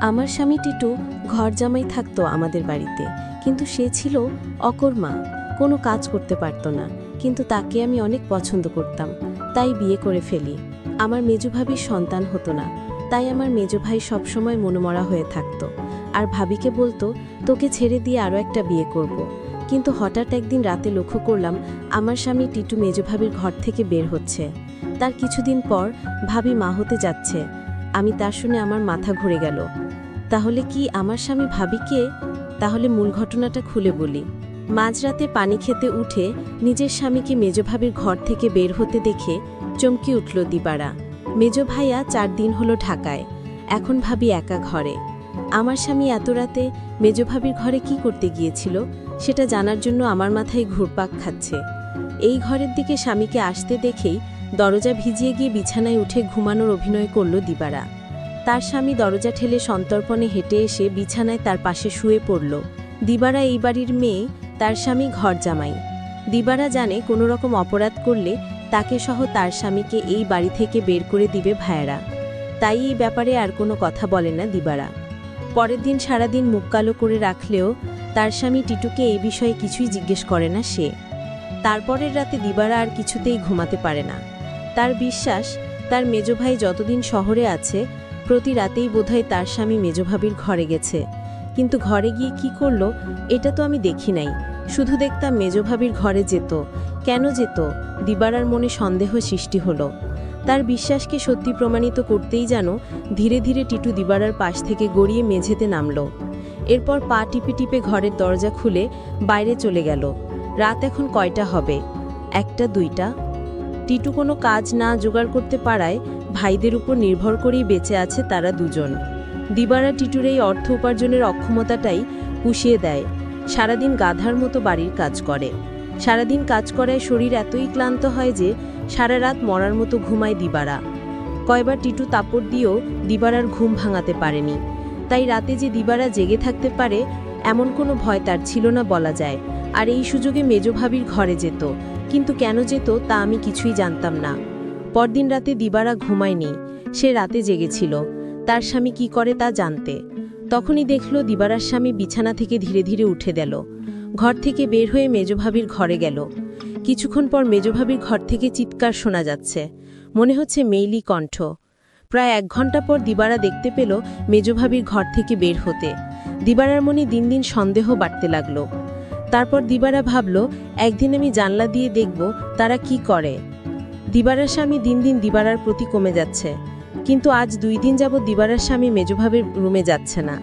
আমার স্বামী টিটু ঘর জামাই থাকতো আমাদের বাড়িতে, কিন্তু সে ছিল অকর্মা, কোনো কাজ করতে পারত না। কিন্তু তাকে আমি অনেক পছন্দ করতাম, তাই বিয়ে করে ফেলি। আমার মেজো ভাবির সন্তান হতো না, তাই আমার মেজো ভাই সবসময় মনমরা হয়ে থাকতো আর ভাবিকে বলতো, তোকে ছেড়ে দিয়ে আরও একটা বিয়ে করব। কিন্তু হঠাৎ একদিন রাতে লক্ষ্য করলাম আমার স্বামী টিটু মেজো ভাবির ঘর থেকে বের হচ্ছে। তার কিছুদিন পর ভাবি মা হতে যাচ্ছে। আমি তা শুনে আমার মাথা ঘুরে গেল। তাহলে কি আমার স্বামী ভাবিকে? তাহলে মূল ঘটনাটা খুলে বলি। মাঝরাতে পানি খেতে উঠে নিজের স্বামীকে মেজো ভাবির ঘর থেকে বের হতে দেখে চমকে উঠল দিবারা। মেজো ভাইয়া 4 দিন হলো ঢাকায়, এখন ভাবি একা ঘরে। আমার স্বামী এত রাতে মেজো ভাবির ঘরে কি করতে গিয়েছিল সেটা জানার জন্য আমার মাথায় ঘুরপাক খাচ্ছে। এই ঘরের দিকে স্বামীকে আসতে দেখেই দরজা ভিজিয়ে গিয়ে বিছানায় উঠে ঘুমানোর অভিনয় করল দিবারা। তার স্বামী দরজা ঠেলে সন্তর্পণে হেঁটে এসে বিছানায় তার পাশে শুয়ে পড়ল। দিবারা এই বাড়ির মেয়ে, তার স্বামী ঘর জামাই। দিবারা জানে কোনো রকম অপরাধ করলে তাকে সহ তার স্বামীকে এই বাড়ি থেকে বের করে দিবে ভাইয়েরা, তাই এই ব্যাপারে আর কোনো কথা বলে না দিবারা। পরের দিন সারাদিন মুখ কালো করে রাখলেও তার স্বামী টিটুকে এই বিষয়ে কিছুই জিজ্ঞেস করে না সে। তারপরের রাতে দিবারা আর কিছুতেই ঘুমাতে পারে না। তার বিশ্বাস, তার মেজো ভাই যতদিন শহরে আছে প্রতি রাতেই বোধহয় তার স্বামী মেজো ভাবির ঘরে গেছে। কিন্তু ঘরে গিয়ে কি করলো এটা তো আমি দেখি নাই, শুধু দেখতাম মেজো ভাবির ঘরে যেত। কেন যেত? দিবারার মনে সন্দেহ সৃষ্টি হলো। তার বিশ্বাসকে সত্যি প্রমাণিত করতেই যেন ধীরে ধীরে টিটু দিবারার পাশ থেকে গড়িয়ে মেঝেতে নামল। এরপর পা টিপে টিপে ঘরের দরজা খুলে বাইরে চলে গেল। রাত এখন কয়টা হবে? 1টা 2টা। টিটু কোনো কাজ না জোগাড় করতে পারায় ভাইদের উপর নির্ভর করেই বেঁচে আছে তারা দুজন। দিবারা টিটুর এই অর্থ উপার্জনের অক্ষমতাটাই পুষিয়ে দেয়। সারাদিন গাধার মতো বাড়ির কাজ করে। সারাদিন কাজ করায় শরীর এতই ক্লান্ত হয় যে সারা রাত মরার মতো ঘুমায় দিবারা। কয়বার টিটু তাপড় দিয়েও দিবারার ঘুম ভাঙাতে পারেনি। তাই রাতে যে দিবারা জেগে থাকতে পারে এমন কোনো ভয় তার ছিল না বলা যায়। আর এই সুযোগে মেজো ভাবির ঘরে যেত, কিন্তু কেন যেত তা আমি কিছুই জানতাম না। পরদিন রাতে দিবারা ঘুমায়নি, সে রাতে জেগেছিল তার স্বামী কি করে তা জানতে। তখনই দেখল দিবারার স্বামী বিছানা থেকে ধীরে ধীরে উঠে গেল, ঘর থেকে বের হয়ে মেজো ভাবির ঘরে গেল। কিছুক্ষণ পর মেজো ভাবির ঘর থেকে চিৎকার শোনা যাচ্ছে, মনে হচ্ছে মেইলি কণ্ঠ। প্রায় 1 ঘন্টা পর দিবারা দেখতে পেল মেজো ভাবির ঘর থেকে বের হতে। দিবারার মনে দিন দিন সন্দেহ বাড়তে লাগলো। তারপর দিবারা ভাবল, একদিন আমি জানলা দিয়ে দেখব তারা কি করে। দিবারার স্বামী দিন দিন দিবারার প্রতি কমে যাচ্ছে, কিন্তু আজ 2 দিন যাবৎ দিবারার স্বামী মেজো ভাবির রুমে যাচ্ছে না।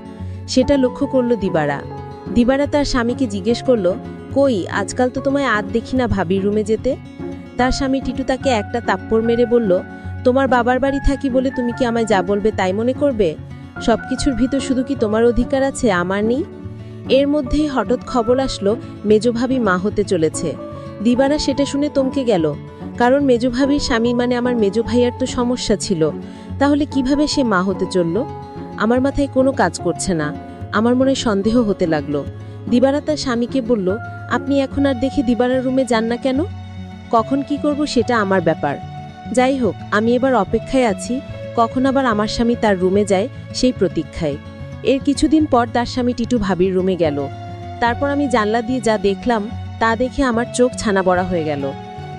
সেটা লক্ষ্য করল দিবারা। দিবারা তার স্বামীকে জিজ্ঞেস করল, কই, আজকাল তো তোমায় আর দেখি না ভাবির রুমে যেতে। তার স্বামী টিটু তাকে একটা তাপ্পড় মেরে বলল, তোমার বাবার বাড়ি থাকি বলে তুমি কি আমায় যা বলবে তাই মনে করবে? সবকিছুর ভিতর শুধু কি তোমার অধিকার আছে, আমার নেই? এর মধ্যেই হঠাৎ খবর আসলো মেজো ভাবি মা হতে চলেছে। দিবারা সেটা শুনে থমকে গেল, কারণ মেজো ভাবির স্বামী মানে আমার মেজো ভাইয়ার তো সমস্যা ছিল। তাহলে কিভাবে সে মা হতে চলল? আমার মাথায় কোনো কাজ করছে না। আমার মনে সন্দেহ হতে লাগলো। দিবারা তার স্বামীকে বলল, আপনি এখন আর দেখি দিবারার রুমে যান না কেন? কখন কি করব সেটা আমার ব্যাপার। যাই হোক, আমি এবার অপেক্ষায় আছি কখন আবার আমার স্বামী তার রুমে যায় সেই প্রতীক্ষায়। এর কিছুদিন পর তার স্বামী টিটু ভাবির রুমে গেল। তারপর আমি জানলা দিয়ে যা দেখলাম তা দেখে আমার চোখ ছানা বড়া হয়ে গেল।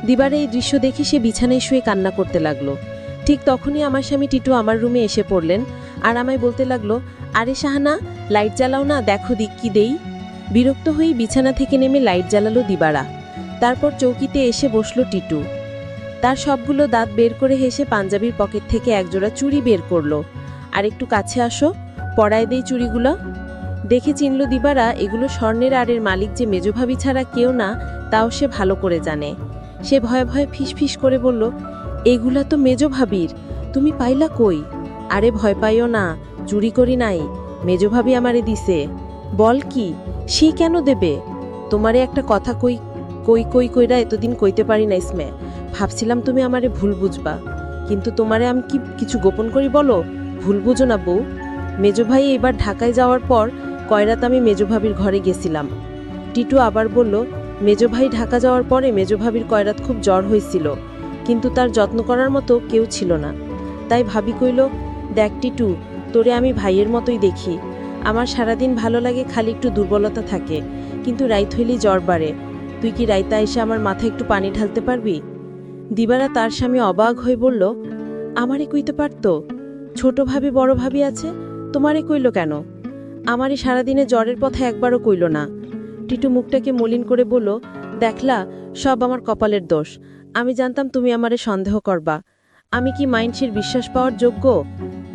দিবারা এই দৃশ্য দেখে সে বিছানায় শুয়ে কান্না করতে লাগলো। ঠিক তখনই আমার স্বামী টিটু আমার রুমে এসে পড়লেন আর আমায় বলতে লাগলো, আরে শাহানা, লাইট জ্বালাও না, দেখো দিক কি দেই। বিরক্ত হয়ে বিছানা থেকে নেমে লাইট জ্বালালো দিবারা। তারপর চৌকিতে এসে বসলো টিটু। তার সবগুলো দাঁত বের করে হেসে পাঞ্জাবির পকেট থেকে একজোড়া চুড়ি বের করলো। আর একটু কাছে আসো, পরায় দেই চুড়িগুলো। দেখে চিনল দিবারা এগুলো স্বর্ণের আড়ের মালিক যে মেজো ভাবি ছাড়া কেউ না, তাও সে ভালো করে জানে। সে ভয়ে ভয়ে ফিসফিস করে বলল, এগুলা তো মেজো ভাবির, তুমি পাইলা কই? আরে ভয় পাইও না, চুরি করি নাই, মেজো ভাবি আমারে দিছে। বল কি? সে কেন দেবে? তোমারে একটা কথা কই কই কই কইরা এতদিন কইতে পারি না ইসমে। ভাবছিলাম তুমি আমারে ভুল বুঝবা, কিন্তু তোমারে আমি কি কিছু গোপন করি বলো? ভুল বুঝো না বউ। মেজো ভাই এবার ঢাকায় যাওয়ার পর কয়রাত আমি মেজো ভাবির ঘরে গেছিলাম। টিটু আবার বলল, মেজো ভাই ঢাকা যাওয়ার পরে মেজো ভাবির কয়রাত খুব জ্বর হয়েছিল, কিন্তু তার যত্ন করার মতো কেউ ছিল না। তাই ভাবি কইল, দেখ টিটু, তোরে আমি ভাইয়ের মতোই দেখি। আমার সারাদিন ভালো লাগে, খালি একটু দুর্বলতা থাকে, কিন্তু রাইত হইলেই জ্বর বাড়ে। তুই কি রাইতা এসে আমার মাথায় একটু পানি ঢালতে পারবি? দিবারা তার স্বামী অবাক হয়ে বলল, আমারে কইতে পারতো? ছোট ভাবি বড় ভাবি আছে, তোমারে কইল কেন? আমারই সারাদিনে জ্বরের পথে একবারও কইল না। টিটু মুখটাকে মলিন করে বলল, দেখলা, সব আমার কপালের দোষ। আমি জানতাম তুমি আমারে সন্দেহ করবা। আমি কি মাইনসির বিশ্বাস পাওয়ার যোগ্য?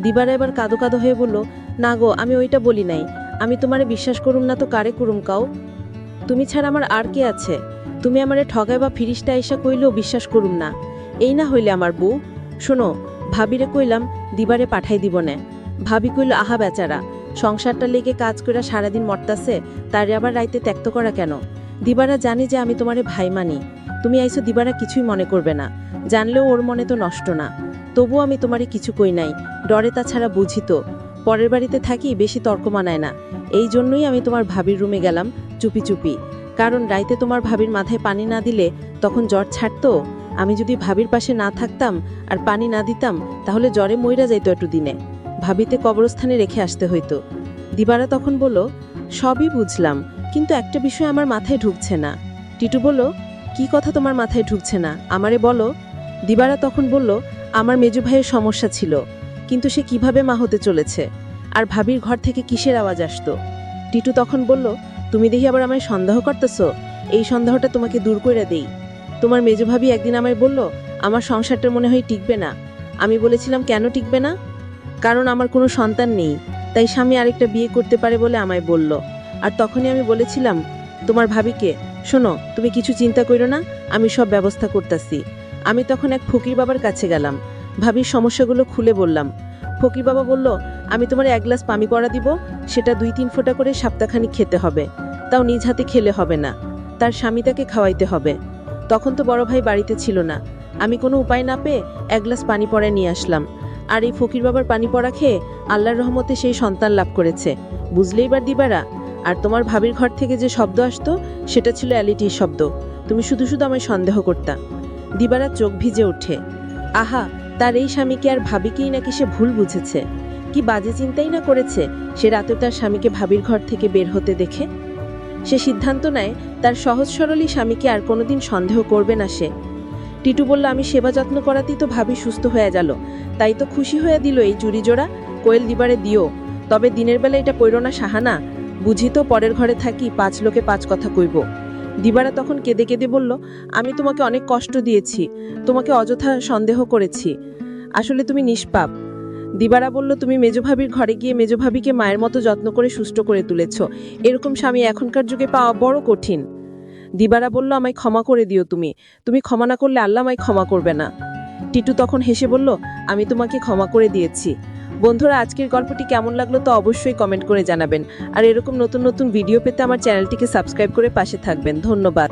দিবারা এবার কাদো কাদো হয়ে বলল, না গো, আমি ওইটা বলি নাই। আমি তোমারে বিশ্বাস করুম না তো কারে করুম কাও? তুমি ছাড়া আমার আর কে আছে? তুমি আমারে ঠগায় বা ফিরিস্তা আইসা কইলেও বিশ্বাস করুম না। এই না হইলে আমার বউ। শোনো, ভাবিরে কইলাম দিবারে পাঠাই দিব না। ভাবি কইল, আহা বেচারা, সংসারটা লেগে কাজ কইরা সারাদিন মরতাছে, তারে আবার রাইতে ত্যক্ত করা কেন? দিবারা জানি যে আমি তোমারে ভাই মানি। তুমি আইসো, দিবারা কিছুই মনে করবে না। জানলেও ওর মনে তো নষ্ট না। তবু আমি তোমারে কিছু কই নাই, ডরে তাছাড়া বুঝি তো। পরের বাড়িতে থাকি, বেশি তর্ক মানায় না। এই জন্যই আমি তোমার ভাবির রুমে গেলাম চুপি চুপি, কারণ রাইতে তোমার ভাবির মাথায় পানি না দিলে তখন জ্বর ছাড়তো। আমি যদি ভাবির পাশে না থাকতাম আর পানি না দিতাম, তাহলে জ্বরে মইরা যাইতো একটু দিনে। ভাবিতে কবরস্থানে রেখে আসতে হইতো। দিবারা তখন বলল, সবই বুঝলাম, কিন্তু একটা বিষয় আমার মাথায় ঢুকছে না। টিটু বলল, কি কথা তোমার মাথায় ঢুকছে না, আমারে বলো। দিবারা তখন বলল, আমার মেজু ভাইয়ের সমস্যা ছিল, কিন্তু সে কিভাবে মা হতে চলেছে, আর ভাবির ঘর থেকে কিসের আওয়াজ আসতো। টিটু তখন বলল, তুমি দেখি আবার আমায় সন্দেহ করতেছো? এই সন্দেহটা তোমাকে দূর করে দেই। তোমার মেজো ভাবি একদিন আমায় বলল, আমার সংসারটা মনে হয় টিকবে না। আমি বলেছিলাম, কেন টিকবে না? কারণ আমার কোনো সন্তান নেই, তাই স্বামী আরেকটা বিয়ে করতে পারে বলে আমায় বলল। আর তখনই আমি বলেছিলাম তোমার ভাবিকে, শোনো, তুমি কিছু চিন্তা করো না, আমি সব ব্যবস্থা করতেছি। আমি তখন এক ফকির বাবার কাছে গেলাম, ভাবির সমস্যাগুলো খুলে বললাম। ফকির বাবা বলল, আমি তোমার 1 গ্লাস পানি পড়া দিব, সেটা 2-3 ফোঁটা করে সপ্তাহখানিক খেতে হবে, তাও নিজ হাতে খেলে হবে না, তার স্বামী তাকে খাওয়াইতে হবে। তখন তো বড় ভাই বাড়িতে ছিল না। আমি কোনো উপায় না পেয়ে 1 গ্লাস পানি পড়ায় নিয়ে আসলাম। আর এই ফকির বাবার পানি পড়া খেয়ে আল্লাহর রহমতে সেই সন্তান লাভ করেছে, বুঝলেই বার দিবারা। আর তোমার ভাবির ঘর থেকে যে শব্দ আসতো, সেটা ছিল অ্যালিটির শব্দ। তুমি শুধু শুধু আমায় সন্দেহ করতা। দিবারা চোখ ভিজে ওঠে। আহা, তার এই স্বামীকে আর ভাবিকেই নাকি সে ভুল বুঝেছে। কি বাজে চিন্তাই না করেছে সে রাতে তার স্বামীকে ভাবির ঘর থেকে বের হতে দেখে। সে সিদ্ধান্ত নেয় তার সহজ সরলই স্বামীকে আর কোনোদিন সন্দেহ করবে না সে। টিটু বলল, আমি সেবা যত্ন করাতেই তো ভাবি সুস্থ হয়ে গেল, তাই তো খুশি হয়ে দিল এই চুরি জোড়া। কোয়েল দিবারে দিও, তবে দিনের বেলা এটা কইরো না সাহানা, বুঝি তো পরের ঘরে থাকি, 5 লোকে 5 কথা কইব। দিবারা তখন কেঁদে কেঁদে বলল, আমি তোমাকে অনেক কষ্ট দিয়েছি, তোমাকে অযথা সন্দেহ করেছি, আসলে তুমি নিষ্পাপ। দিবারা বলল, তুমি মেজভাবির ঘরে গিয়ে মেজভাবিকে মায়ের মতো যত্ন করে সুস্থ করে তুলেছ, এরকম স্বামী এখনকার যুগে পাওয়া বড় কঠিন। দিবারা বলল, আমায় ক্ষমা করে দিও, তুমি ক্ষমা না করলে আল্লাহ আমায় ক্ষমা করবে না। টিটু তখন হেসে বলল, আমি তোমাকে ক্ষমা করে দিয়েছি। বন্ধুরা, আজকের গল্পটি কেমন লাগলো তো অবশ্যই কমেন্ট করে জানাবেন। আর এরকম নতুন নতুন ভিডিও পেতে আমার চ্যানেলটিকে সাবস্ক্রাইব করে পাশে থাকবেন। ধন্যবাদ।